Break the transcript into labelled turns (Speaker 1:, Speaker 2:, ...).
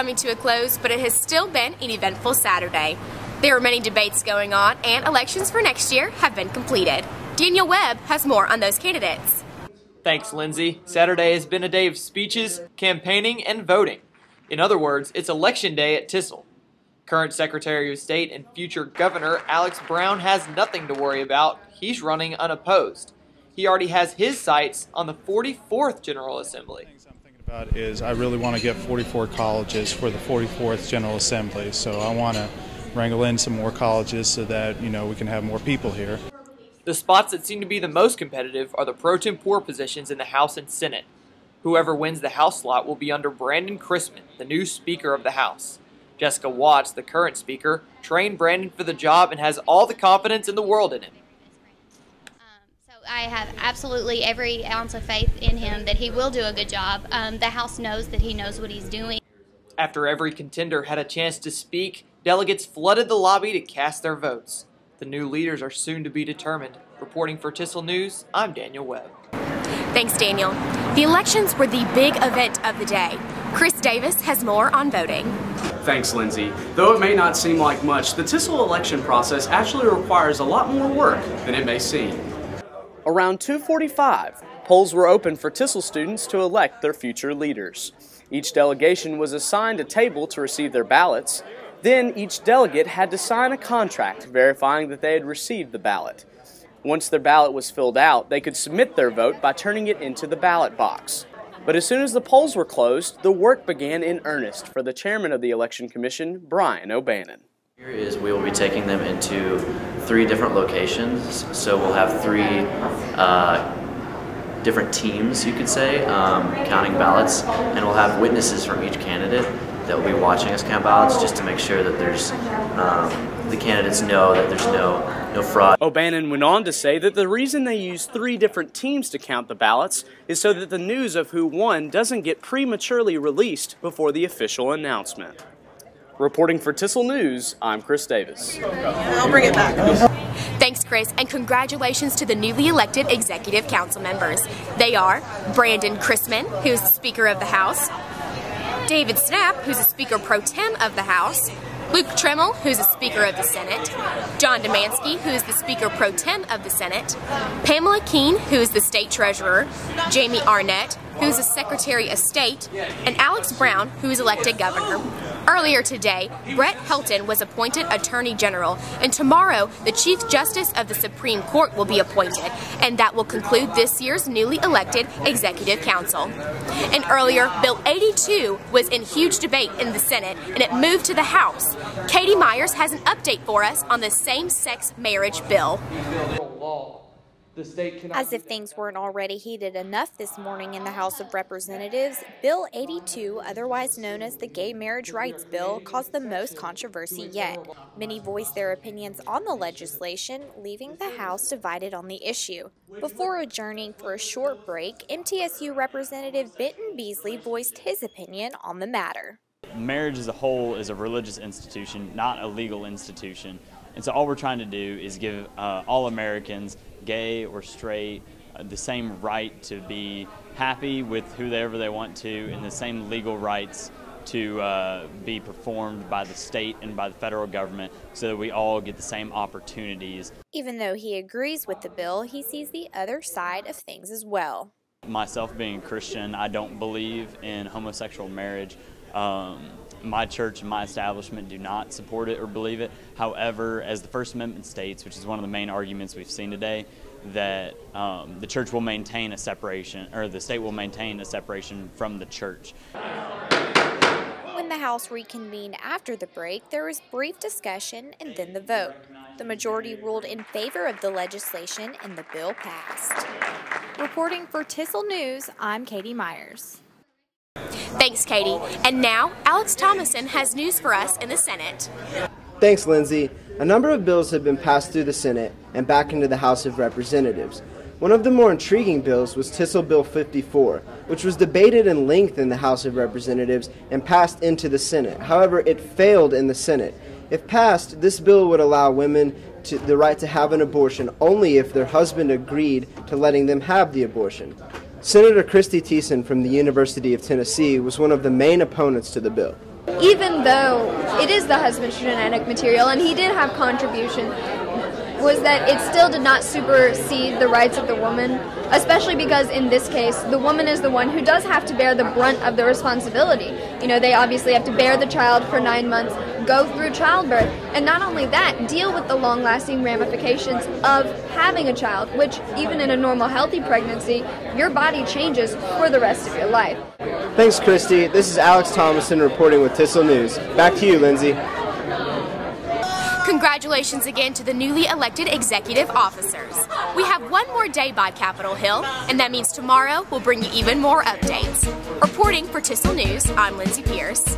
Speaker 1: coming to a close, but it has still been an eventful Saturday. There are many debates going on, and elections for next year have been completed. Daniel Webb has more on those candidates.
Speaker 2: Thanks, Lindsay. Saturday has been a day of speeches, campaigning, and voting. In other words, it's election day at TISL. Current Secretary of State and future Governor Alex Brown has nothing to worry about. He's running unopposed. He already has his sights on the 44th General Assembly.
Speaker 3: Is I really want to get 44 colleges for the 44th General Assembly, so I want to wrangle in some more colleges so that, we can have more people here.
Speaker 2: The spots that seem to be the most competitive are the pro tempore positions in the House and Senate. Whoever wins the House slot will be under Brandon Chrisman, the new Speaker of the House. Jessica Watts, the current Speaker, trained Brandon for the job and has all the confidence in the world in him.
Speaker 4: I have absolutely every ounce of faith in him that he will do a good job. The House knows that he knows what he's doing.
Speaker 2: After every contender had a chance to speak, delegates flooded the lobby to cast their votes. The new leaders are soon to be determined. Reporting for TISL News, I'm Daniel Webb.
Speaker 1: Thanks, Daniel. The elections were the big event of the day. Chris Davis has more on voting.
Speaker 5: Thanks, Lindsay. Though it may not seem like much, the TISL election process actually requires a lot more work than it may seem.
Speaker 6: Around 2:45, polls were open for TISL students to elect their future leaders. Each delegation was assigned a table to receive their ballots. Then each delegate had to sign a contract verifying that they had received the ballot. Once their ballot was filled out, they could submit their vote by turning it into the ballot box. But as soon as the polls were closed, the work began in earnest for the chairman of the Election Commission, Brian O'Bannon.
Speaker 7: Here is we will be taking them into 3 different locations, so we'll have 3 different teams, you could say, counting ballots, and we'll have witnesses from each candidate that will be watching us count ballots just to make sure that there's the candidates know that there's no fraud.
Speaker 6: O'Bannon went on to say that the reason they use 3 different teams to count the ballots is so that the news of who won doesn't get prematurely released before the official announcement. Reporting for TISL News, I'm Chris Davis.
Speaker 8: I'll bring it back.
Speaker 1: Thanks, Chris, and congratulations to the newly elected Executive Council members. They are Brandon Chrisman, who's the Speaker of the House, David Snap, who's the Speaker Pro Tem of the House, Luke Tremmel, who's the Speaker of the Senate, John Demansky, who is the Speaker Pro Tem of the Senate, Pamela Keene, who is the State Treasurer, Jamie Arnett, who is the Secretary of State, and Alex Brown, who is elected Governor. Earlier today, Brett Helton was appointed Attorney General, and tomorrow the Chief Justice of the Supreme Court will be appointed, and that will conclude this year's newly elected Executive Council. And earlier, Bill 82 was in huge debate in the Senate, and it moved to the House. Katie Myers has an update for us on the same-sex marriage bill.
Speaker 9: As if things weren't already heated enough this morning in the House of Representatives, Bill 82, otherwise known as the Gay Marriage Rights Bill, caused the most controversy yet. Many voiced their opinions on the legislation, leaving the House divided on the issue. Before adjourning for a short break, MTSU Representative Benton Beasley voiced his opinion on the matter.
Speaker 10: Marriage as a whole is a religious institution, not a legal institution. And so all we're trying to do is give all Americans, gay or straight, the same right to be happy with whoever they want to, and the same legal rights to be performed by the state and by the federal government so that we all get the same opportunities.
Speaker 9: Even though he agrees with the bill, he sees the other side of things as well.
Speaker 10: Myself being a Christian, I don't believe in homosexual marriage. My church and my establishment do not support it or believe it. However, as the First Amendment states, which is one of the main arguments we've seen today, that the church will maintain a separation, or the state will maintain a separation from the church.
Speaker 9: When the House reconvened after the break, there was brief discussion and then the vote. The majority ruled in favor of the legislation and the bill passed. Reporting for TISL News, I'm Katie Myers.
Speaker 1: Thanks, Katie. And now, Alex Thomason has news for us in the Senate.
Speaker 11: Thanks, Lindsay. A number of bills have been passed through the Senate and back into the House of Representatives. One of the more intriguing bills was TISL Bill 54, which was debated in length in the House of Representatives and passed into the Senate. However, it failed in the Senate. If passed, this bill would allow women the right to have an abortion only if their husband agreed to letting them have the abortion. Senator Christy Thiessen from the University of Tennessee was one of the main opponents to the bill.
Speaker 8: Even though it is the husband's genetic material and he did have contribution, was that it still did not supersede the rights of the woman, especially because in this case, the woman is the one who does have to bear the brunt of the responsibility. You know, they obviously have to bear the child for 9 months, go through childbirth, and not only that, deal with the long-lasting ramifications of having a child, which even in a normal healthy pregnancy, your body changes for the rest of your life.
Speaker 11: Thanks, Christy. This is Alex Thomason reporting with TISL News. Back to you, Lindsay.
Speaker 1: Congratulations again to the newly elected executive officers. We have one more day by Capitol Hill, and that means tomorrow we'll bring you even more updates. Reporting for TISL News, I'm Lindsay Pierce.